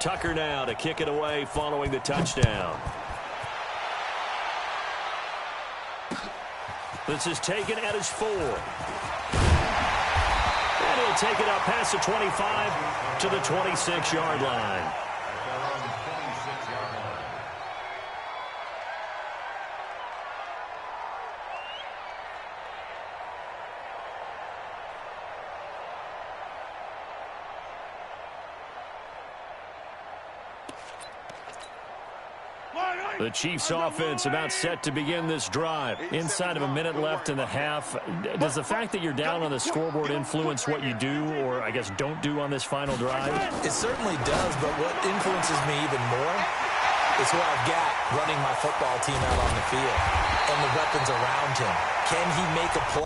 Tucker now to kick it away following the touchdown. This is taken at his 4. And he'll take it up past the 25 to the 26-yard line. The Chiefs offense about set to begin this drive. Inside of a minute left in the half. Does the fact that you're down on the scoreboard influence what you do or, I guess, don't do on this final drive? It certainly does, but what influences me even more is who I've got running my football team out on the field and the weapons around him. Can he make a play?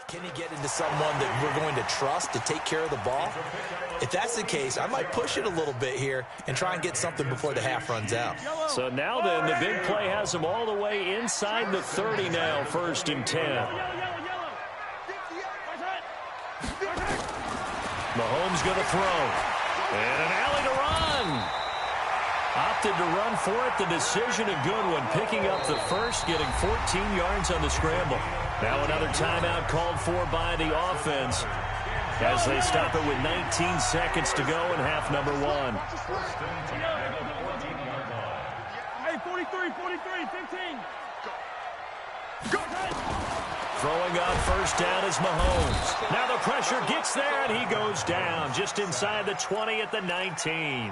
Can he get into someone that we're going to trust to take care of the ball? If that's the case, I might push it a little bit here and try and get something before the half runs out. So now then, the big play has him all the way inside the 30 now, 1st and 10. Mahomes going to throw. And an alley to run. Opted to run for it. The decision a good one. Picking up the first, getting 14 yards on the scramble. Now another timeout called for by the offense as they stop it with 19 seconds to go in half number 1. Hey, 43, 15. Throwing on first down is Mahomes. Now the pressure gets there, and he goes down just inside the 20 at the 19.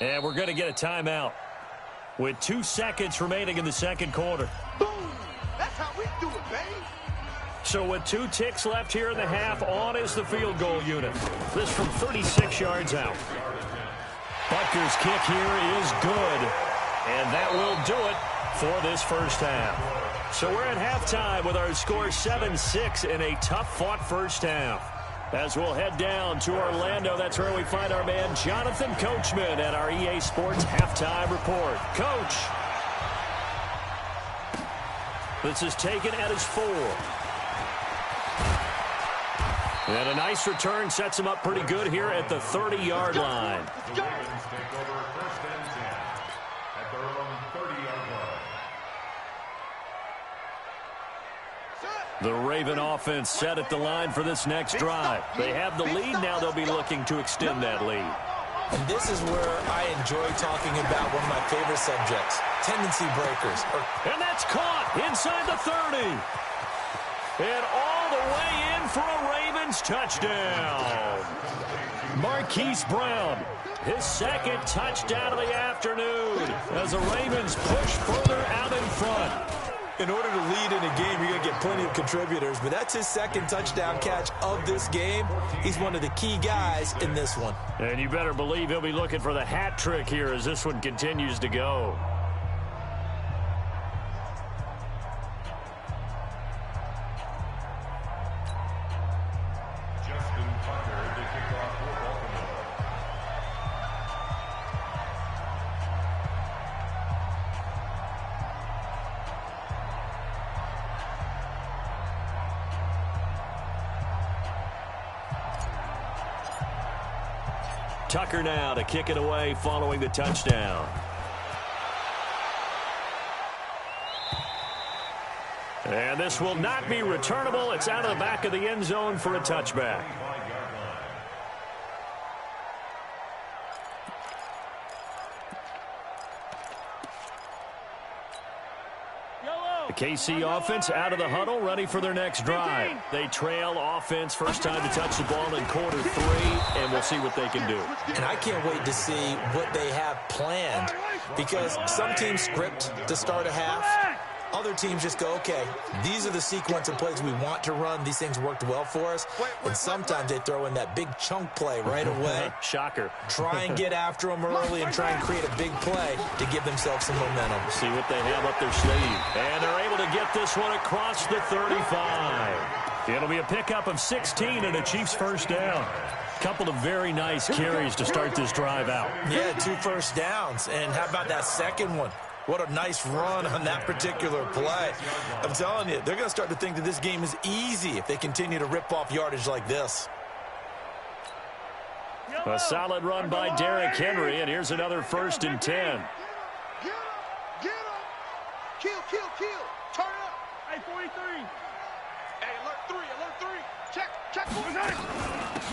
And we're going to get a timeout with 2 seconds remaining in the second quarter. Boom! That's how we do it, baby. So with 2 ticks left here in the half, on is the field goal unit. This from 36 yards out. Butker's kick here is good, and that will do it for this first half. So we're at halftime with our score 7-6 in a tough-fought first half. As we'll head down to Orlando, that's where we find our man Jonathan Coachman at our EA Sports Halftime Report. Coach. This is taken at his 4. And a nice return sets him up pretty good here at the 30-yard line. The Raven offense set at the line for this next drive. They have the lead. Now they'll be looking to extend that lead. And this is where I enjoy talking about one of my favorite subjects, tendency breakers. And that's caught inside the 30. And all the way in for a Ravens touchdown. Marquise Brown, his second touchdown of the afternoon as the Ravens push further out in front. In order to lead in a game, you're going to get plenty of contributors, but that's his second touchdown catch of this game. He's one of the key guys in this one. And you better believe he'll be looking for the hat trick here as this one continues to go. Tucker now to kick it away following the touchdown. And this will not be returnable. It's out of the back of the end zone for a touchback. The KC offense out of the huddle, ready for their next drive. They trail offense, first time to touch the ball in quarter 3, and we'll see what they can do. And I can't wait to see what they have planned, because some teams script to start a half. Other teams just go, okay, these are the sequence of plays we want to run. These things worked well for us. And sometimes they throw in that big chunk play right away. Shocker. Try and get after them early and try and create a big play to give themselves some momentum. See what they have up their sleeve. And they're able to get this one across the 35. It'll be a pickup of 16 and a Chiefs first down. Couple of very nice carries to start this drive out. Yeah, 2 first downs. And how about that second one? What a nice run on that particular play. I'm telling you, they're going to start to think that this game is easy if they continue to rip off yardage like this. A solid run by Derrick Henry, and here's another 1st and 10. Get up, get up. Kill, kill, kill. Turn up. Hey, 43. Hey, alert 3. Check.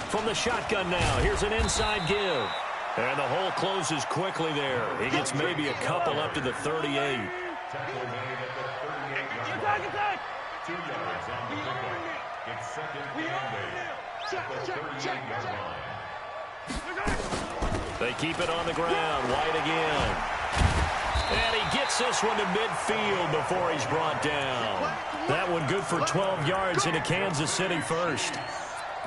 From the shotgun now, here's an inside give. And the hole closes quickly there. He gets maybe a couple up to the 38. Attack. 2 yards on the pickup. It's second and 8. Check. They keep it on the ground. White again. And he gets this one to midfield before he's brought down. That one good for 12 yards into Kansas City first.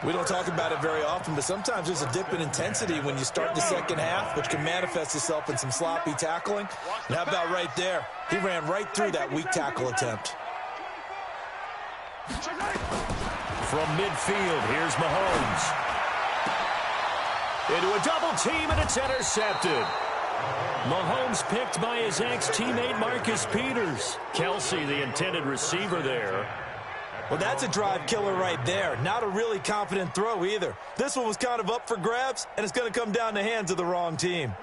We don't talk about it very often, but sometimes there's a dip in intensity when you start the second half, which can manifest itself in some sloppy tackling. And how about right there? He ran right through that weak tackle attempt. From midfield, here's Mahomes. Into a double team, and it's intercepted. Mahomes picked by his ex-teammate Marcus Peters. Kelsey, the intended receiver there. Well, that's a drive killer right there. Not a really confident throw either. This one was kind of up for grabs, and it's going to come down the hands of the wrong team.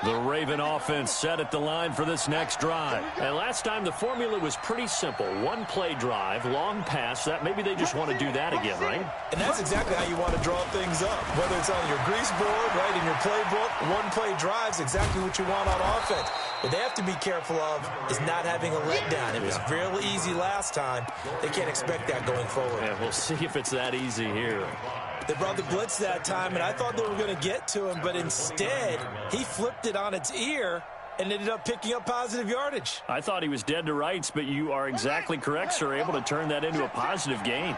The Raven offense set at the line for this next drive. And last time the formula was pretty simple. 1-play drive, long pass. That maybe they just want to do that again, right? And that's exactly how you want to draw things up. Whether it's on your grease board, right, in your playbook, 1-play drives exactly what you want on offense. What they have to be careful of is not having a letdown. It was fairly easy last time. They can't expect that going forward. Yeah, we'll see if it's that easy here. They brought the blitz that time, and I thought they were going to get to him, but instead, he flipped it on its ear and ended up picking up positive yardage. I thought he was dead to rights, but you are exactly correct, sir. Able to turn that into a positive gain.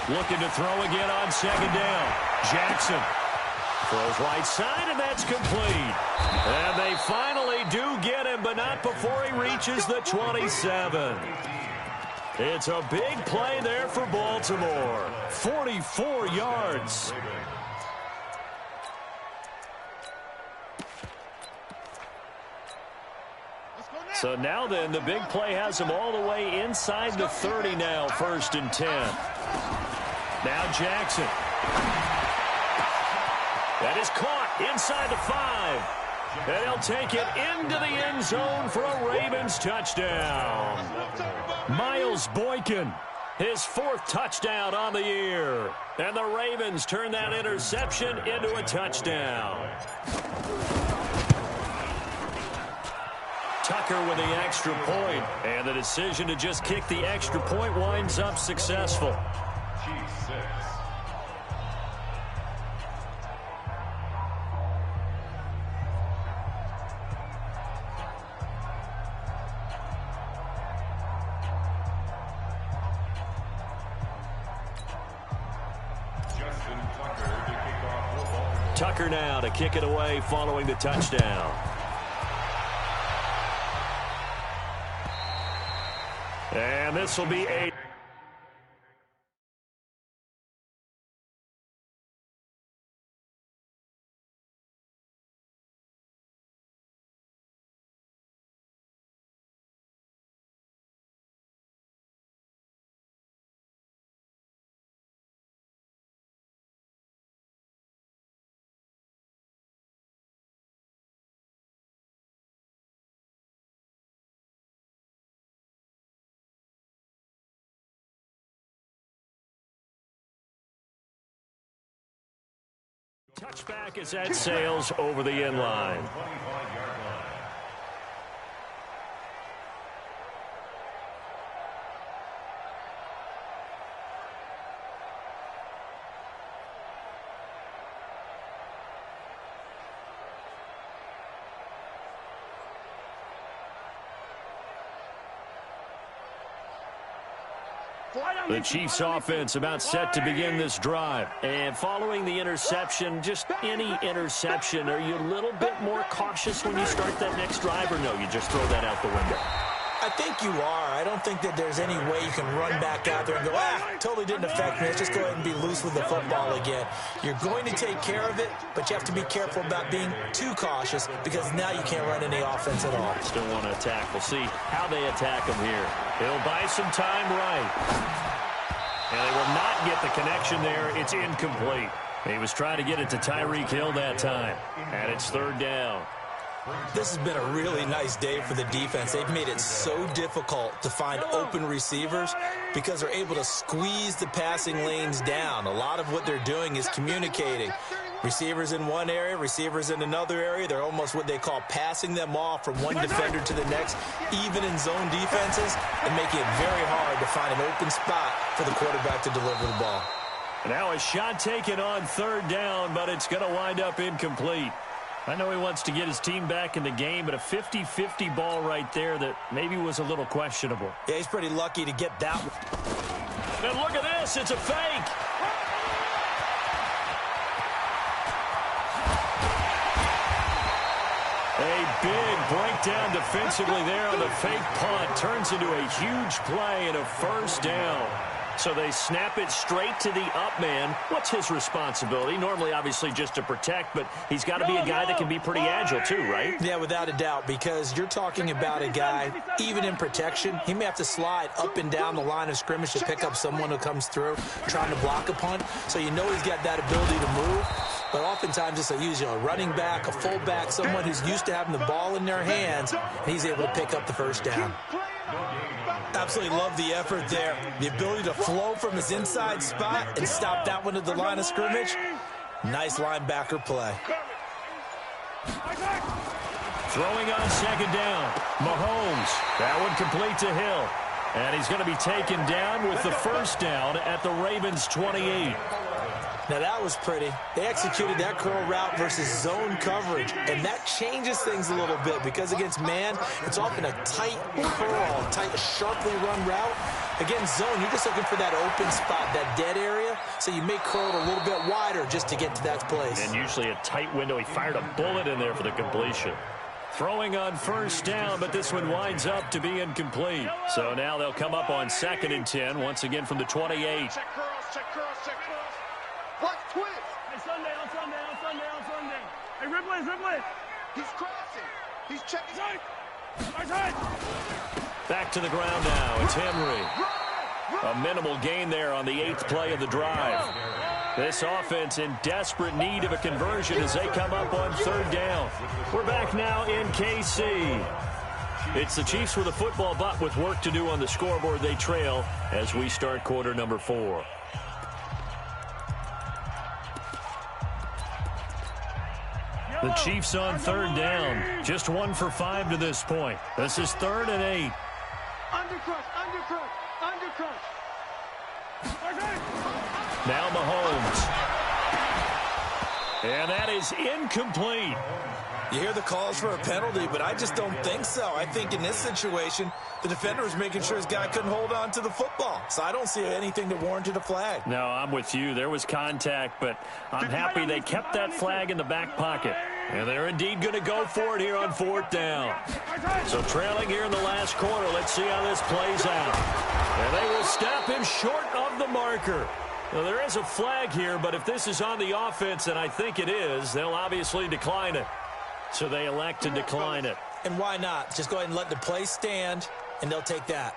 Looking to throw again on second down. Jackson throws right side, and that's complete. And they finally do get him, but not before he reaches the 27. It's a big play there for Baltimore. 44 yards. So now then, the big play has him all the way inside the 30 now, 1st and 10. Now Jackson. That is caught inside the 5. And they'll take it into the end zone for a Ravens touchdown. Miles Boykin, his 4th touchdown on the year. And the Ravens turn that interception into a touchdown. Tucker with the extra point, and the decision to just kick the extra point winds up successful. Chiefs 6. Tucker now to kick it away following the touchdown. And this will be a Touchback as that sails over the end line. The Chiefs offense about set to begin this drive. And following the interception, just any interception, are you a little bit more cautious when you start that next drive, or no, you just throw that out the window? I think you are. I don't think that there's any way you can run back out there and go, totally didn't affect me. Let's just go ahead and be loose with the football again. You're going to take care of it, but you have to be careful about being too cautious because now you can't run any offense at all. Still want to attack. We'll see how they attack them here. It'll buy some time right. And they will not get the connection there. It's incomplete. He was trying to get it to Tyreek Hill that time. And it's third down. This has been a really nice day for the defense. They've made it so difficult to find open receivers because they're able to squeeze the passing lanes down. A lot of what they're doing is communicating. Receivers in one area, receivers in another area. They're almost what they call passing them off from one defender to the next, even in zone defenses, and making it very hard to find an open spot for the quarterback to deliver the ball. Now a shot taken on third down, but it's going to wind up incomplete. I know he wants to get his team back in the game, but a 50-50 ball right there that maybe was a little questionable. Yeah, he's pretty lucky to get that one. And look at this. It's a fake. A big breakdown defensively there on the fake punt. Turns into a huge play and a first down. So they snap it straight to the up man. What's his responsibility? Normally, obviously, just to protect, but he's got to be a guy that can be pretty agile too, right? Yeah, without a doubt, because you're talking about a guy, even in protection, he may have to slide up and down the line of scrimmage to pick up someone who comes through trying to block a punt. So you know he's got that ability to move. But oftentimes it's usually a running back, a fullback, someone who's used to having the ball in their hands, and he's able to pick up the first down. Absolutely love the effort there. The ability to flow from his inside spot and stop that one at the line of scrimmage. Nice linebacker play. Throwing on second down. Mahomes. That one complete to Hill. And he's going to be taken down with the first down at the Ravens' 28. Now that was pretty. They executed that curl route versus zone coverage, and that changes things a little bit because against man, it's often a tight curl, tight, sharply run route. Against zone, you're just looking for that open spot, that dead area, so you may curl it a little bit wider just to get to that place. And usually a tight window. He fired a bullet in there for the completion. Throwing on first down, but this one winds up to be incomplete. So now they'll come up on 2nd and 10, once again from the 28. Check curls, check curls, check curls. Watch twist. Hey, Sunday. Hey, Ripley. He's crossing. He's checking. Back to the ground now. It's Henry. A minimal gain there on the 8th play of the drive. This offense in desperate need of a conversion as they come up on 3rd down. We're back now in KC. It's the Chiefs with a football, but with work to do on the scoreboard. They trail as we start quarter number 4. The Chiefs on 3rd down. Just 1 for 5 to this point. This is 3rd and 8. Undercrush. Now Mahomes. And that is incomplete. You hear the calls for a penalty, but I just don't think so. I think in this situation, the defender was making sure his guy couldn't hold on to the football. So I don't see anything that warranted a flag. No, I'm with you. There was contact, but I'm happy they kept that flag in the back pocket. And they're indeed going to go for it here on 4th down. So trailing here in the last quarter, let's see how this plays out. And they will stop him short of the marker. Now, there is a flag here, but if this is on the offense, and I think it is, they'll obviously decline it. So they elect to decline it. And why not? Just go ahead and let the play stand, and they'll take that.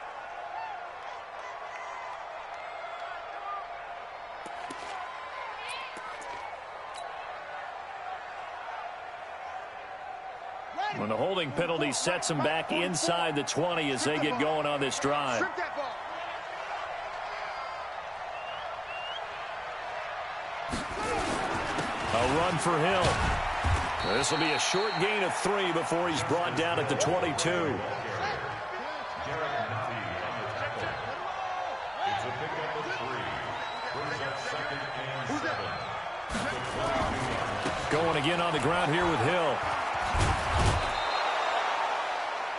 When the holding penalty sets them back inside the 20 as they get going on this drive. A They'll run for Hill. This will be a short gain of 3 before he's brought down at the 22. Going again on the ground here with Hill.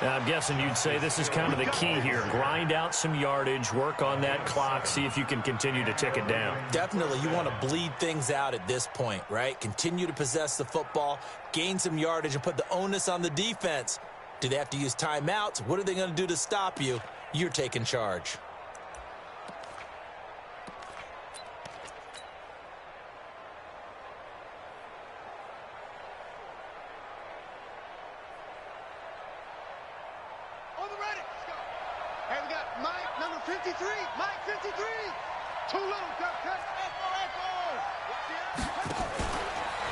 Now, I'm guessing you'd say this is kind of the key here. Grind out some yardage, work on that clock, see if you can continue to tick it down. Definitely, you want to bleed things out at this point, right? Continue to possess the football, gain some yardage, and put the onus on the defense. Do they have to use timeouts? What are they going to do to stop you? You're taking charge. Hey, we got Mike, number 53. Mike, 53. Too little, cut.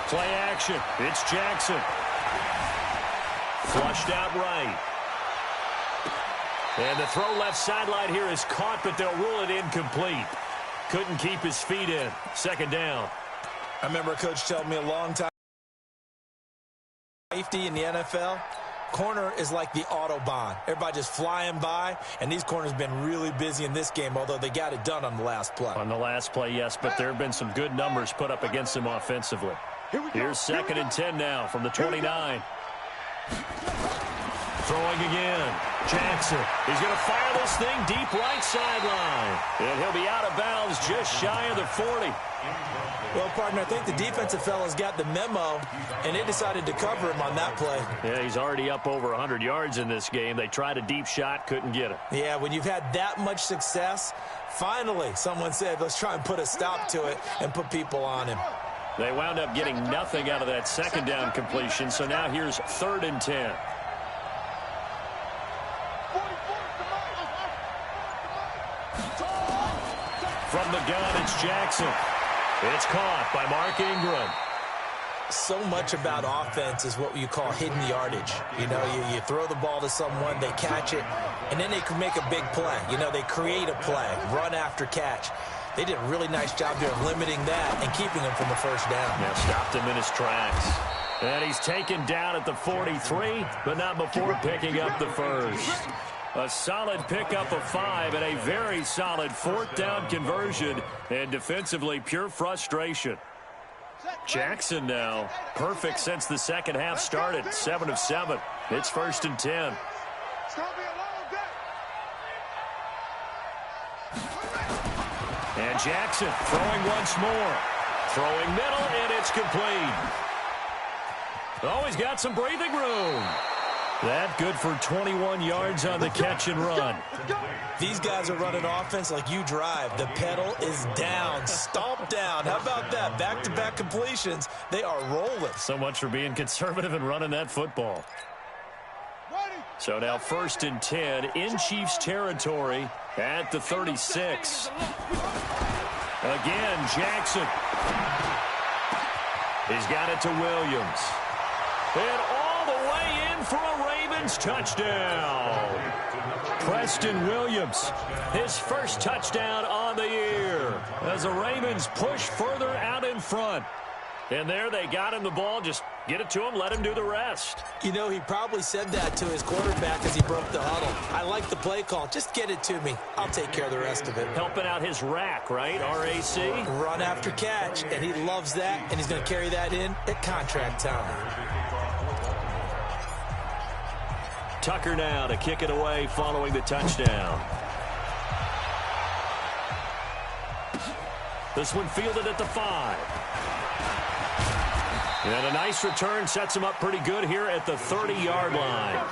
Play action. It's Jackson. Flushed out right. And the throw left sideline here is caught, but they'll rule it incomplete. Couldn't keep his feet in. Second down. I remember a coach telling me a long time, safety in the NFL, corner is like the Autobahn. Everybody just flying by, and these corners have been really busy in this game, although they got it done on the last play. On the last play, yes, but there have been some good numbers put up against him offensively. Here's 2nd and 10 now from the 29. Throwing again. Jackson. He's going to fire this thing deep right sideline. And he'll be out of bounds just shy of the 40. Well, partner, I think the defensive fellas got the memo, and they decided to cover him on that play. Yeah, he's already up over 100 yards in this game. They tried a deep shot, couldn't get it. Yeah, when you've had that much success, finally someone said, let's try and put a stop to it and put people on him. They wound up getting nothing out of that second down completion, so now here's 3rd and 10. From the gun, it's Jackson. It's caught by Mark Ingram. So much about offense is what you call hidden yardage. You know, you throw the ball to someone, they catch it, and then they can make a big play. You know, they create a play, run after catch. They did a really nice job there of limiting that and keeping him from the first down. Yeah, stopped him in his tracks. And he's taken down at the 43, but not before picking up the first. A solid pickup of 5 and a very solid 4th down conversion. And defensively, pure frustration. Jackson now, perfect since the second half started. 7 of 7. It's 1st and 10. And Jackson throwing once more. Throwing middle, and it's complete. Oh, he's got some breathing room. That good for 21 yards on the catch and run. These guys are running offense like you drive. The pedal is down, stomped down. How about that? Back-to-back completions. They are rolling. So much for being conservative and running that football. So now 1st and 10 in Chiefs territory at the 36. Again, Jackson. He's got it to Williams. And all the way in for a Ravens touchdown. Preston Williams, his first touchdown on the year as the Ravens push further out in front. And there they got him the ball. Just get it to him, let him do the rest. You know, he probably said that to his quarterback as he broke the huddle. I like the play call. Just get it to me. I'll take care of the rest of it. Helping out his rack, right? RAC. Run after catch, and he loves that, and he's going to carry that in at contract time. Tucker now to kick it away following the touchdown. This one fielded at the 5. And a nice return sets him up pretty good here at the 30-yard line.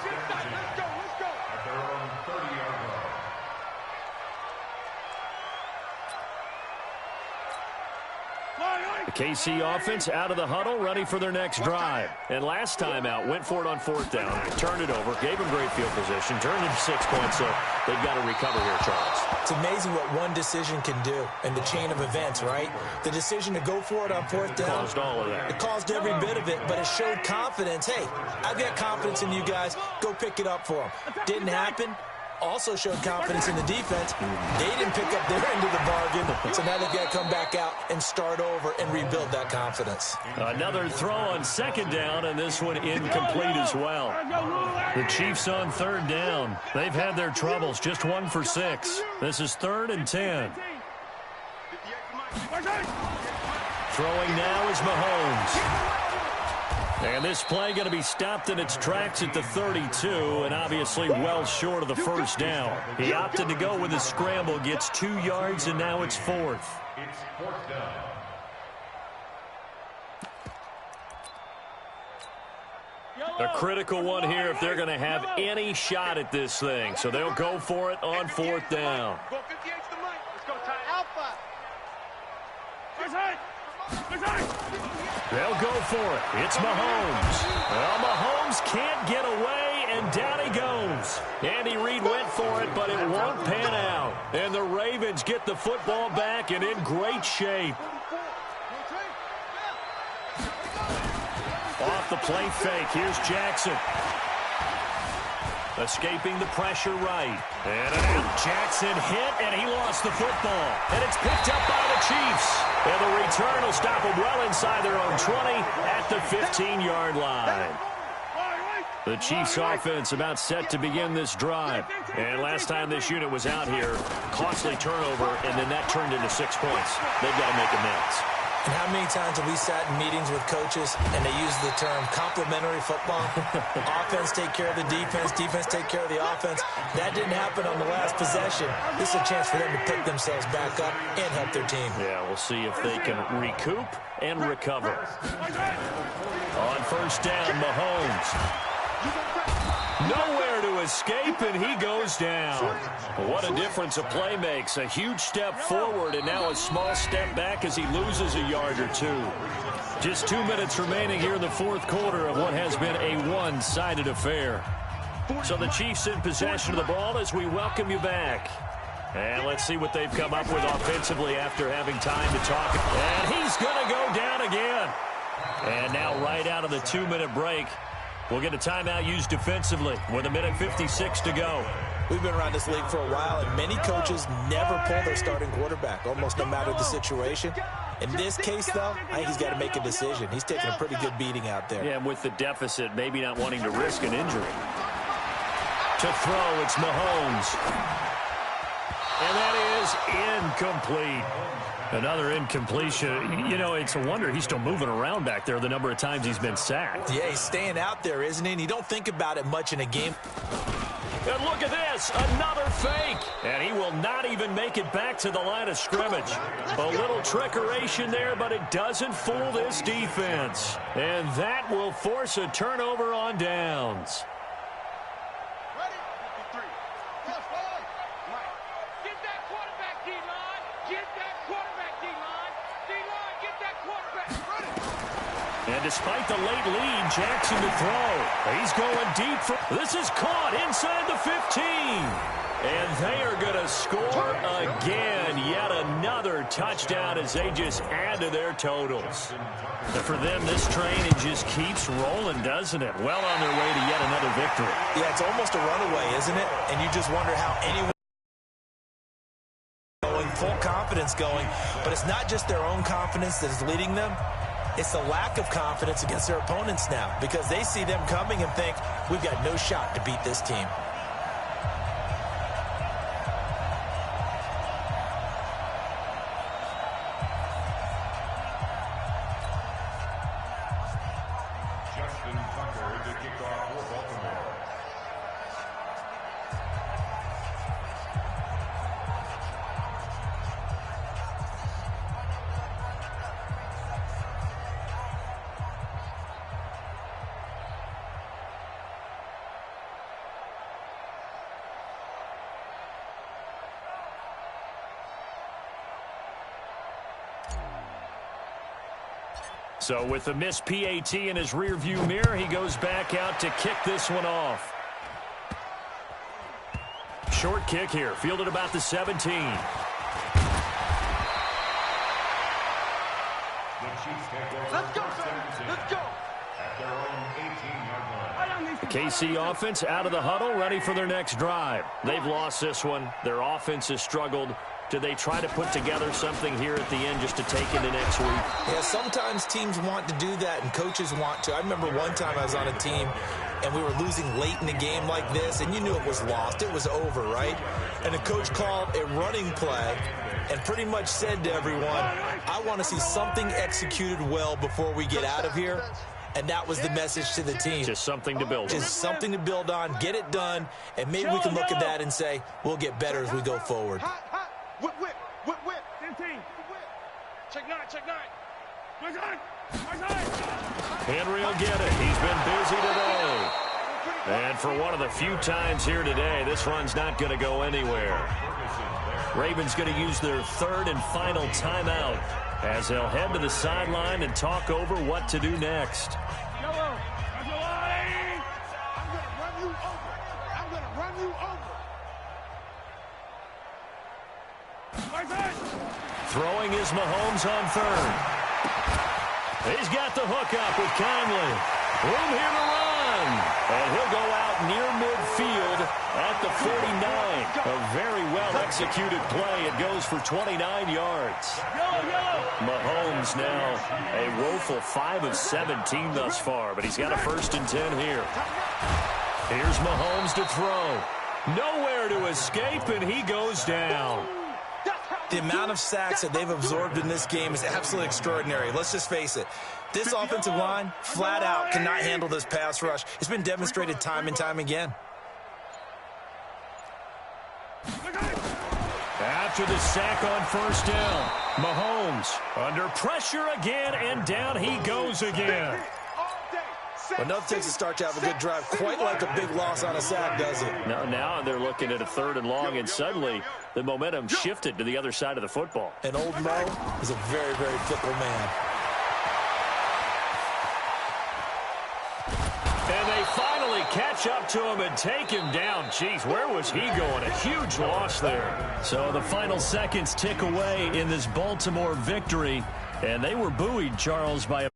The KC offense out of the huddle, ready for their next drive. And last time out, went for it on 4th down, turned it over, gave them great field position, turned it to 6 points, so they've got to recover here, Charles. It's amazing what one decision can do in the chain of events, right? The decision to go for it on 4th down. Caused all of that. It caused every bit of it, but it showed confidence. Hey, I've got confidence in you guys. Go pick it up for them. Didn't happen. also showed confidence in the defense. They didn't pick up their end of the bargain, so now they've got to come back out and start over and rebuild that confidence. Another throw on second down, and this one incomplete as well. The Chiefs on third down. They've had their troubles, just 1 for 6. This is 3rd and 10. Throwing now is Mahomes. And this play going to be stopped in its tracks at the 32, and obviously well short of the first down. He opted to go with a scramble, gets 2 yards, and now it's 4th. It's 4th down. A critical one here if they're going to have any shot at this thing. So they'll go for it on 4th down. Go 58's the mic. Let's go, Ty. Alpha. They'll go for it. It's Mahomes. Well, Mahomes can't get away, and down he goes. Andy Reid went for it, but it won't pan out. And the Ravens get the football back and in great shape. Off the play fake. Here's Jackson. Escaping the pressure right. And Jackson hit, and he lost the football. And it's picked up by the Chiefs. And the return will stop them well inside their own 20 at the 15-yard line. The Chiefs offense about set to begin this drive. And last time this unit was out here, costly turnover, and then that turned into 6 points. They've got to make amends. And how many times have we sat in meetings with coaches and they use the term complementary football? Offense take care of the defense, defense take care of the offense. That didn't happen on the last possession. This is a chance for them to pick themselves back up and help their team. Yeah, we'll see if they can recoup and recover. On first down, Mahomes. Nowhere to escape, and he goes down. What a difference a play makes. A huge step forward, and now a small step back as he loses a yard or 2. Just 2 minutes remaining here in the 4th quarter of what has been a one-sided affair. So the Chiefs in possession of the ball as we welcome you back. And let's see what they've come up with offensively after having time to talk. And he's going to go down again. And now right out of the 2-minute break, we'll get a timeout used defensively with 1:56 to go. We've been around this league for a while, and many coaches never pull their starting quarterback, almost no matter the situation. In this case, though, I think he's got to make a decision. He's taking a pretty good beating out there. Yeah, with the deficit, maybe not wanting to risk an injury. To throw, it's Mahomes. And that is incomplete. Another incompletion. You know, it's a wonder he's still moving around back there the number of times he's been sacked. Yeah, he's staying out there, isn't he? And you don't think about it much in a game. And look at this, another fake. And he will not even make it back to the line of scrimmage. A little trickeration there, but it doesn't fool this defense. And that will force a turnover on downs. And despite the late lead, Jackson to throw. He's going deep. This is caught inside the 15. And they are going to score again. Yet another touchdown as they just add to their totals. And for them, this train, it just keeps rolling, doesn't it? Well on their way to yet another victory. Yeah, it's almost a runaway, isn't it? And you just wonder how anyone full confidence going. But it's not just their own confidence that is leading them. It's the lack of confidence against their opponents now because they see them coming and think, we've got no shot to beat this team. Justin Tucker to kick off for Baltimore. So with the missed PAT in his rearview mirror, he goes back out to kick this one off. Short kick here, fielded about the 17. The Chiefs take over. Let's go, first and 10 let's go. at their own 18-yard line. The KC offense out of the huddle, ready for their next drive. They've lost this one. Their offense has struggled. Do they try to put together something here at the end just to take into next week? Yeah, sometimes teams want to do that and coaches want to. I remember one time I was on a team and we were losing late in a game like this, and you knew it was lost. It was over, right? And the coach called a running play and pretty much said to everyone, I want to see something executed well before we get out of here. And that was the message to the team. Just something to build on. Just something to build on, get it done, and maybe we can look at that and say, we'll get better as we go forward. Whip, whip, whip, whip. 15. Check 9, check 9. My side. My side. Henry will get it. He's been busy today. And for one of the few times here today, this run's not going to go anywhere. Ravens going to use their third and final timeout as they'll head to the sideline and talk over what to do next. Yellow. That's the line. I'm going to run you over. I'm going to run you over. My side. Throwing is Mahomes on third. He's got the hookup with Conley. Room here to run. And he'll go out near midfield at the 49. A very well-executed play. It goes for 29 yards. Mahomes now a woeful 5 of 17 thus far, but he's got a 1st and 10 here. Here's Mahomes to throw. Nowhere to escape, and he goes down. The amount of sacks that they've absorbed in this game is absolutely extraordinary. Let's just face it. This offensive line, flat out, cannot handle this pass rush. It's been demonstrated time and time again. After the sack on 1st down, Mahomes under pressure again, and down he goes again. But nothing takes a start to have a good drive, quite like a big loss on a sack, does it? Now they're looking at a 3rd and long, and suddenly the momentum shifted to the other side of the football. And old Mo is a very, very fickle man. And they finally catch up to him and take him down. Jeez, where was he going? A huge loss there. So the final seconds tick away in this Baltimore victory, and they were buoyed, Charles, by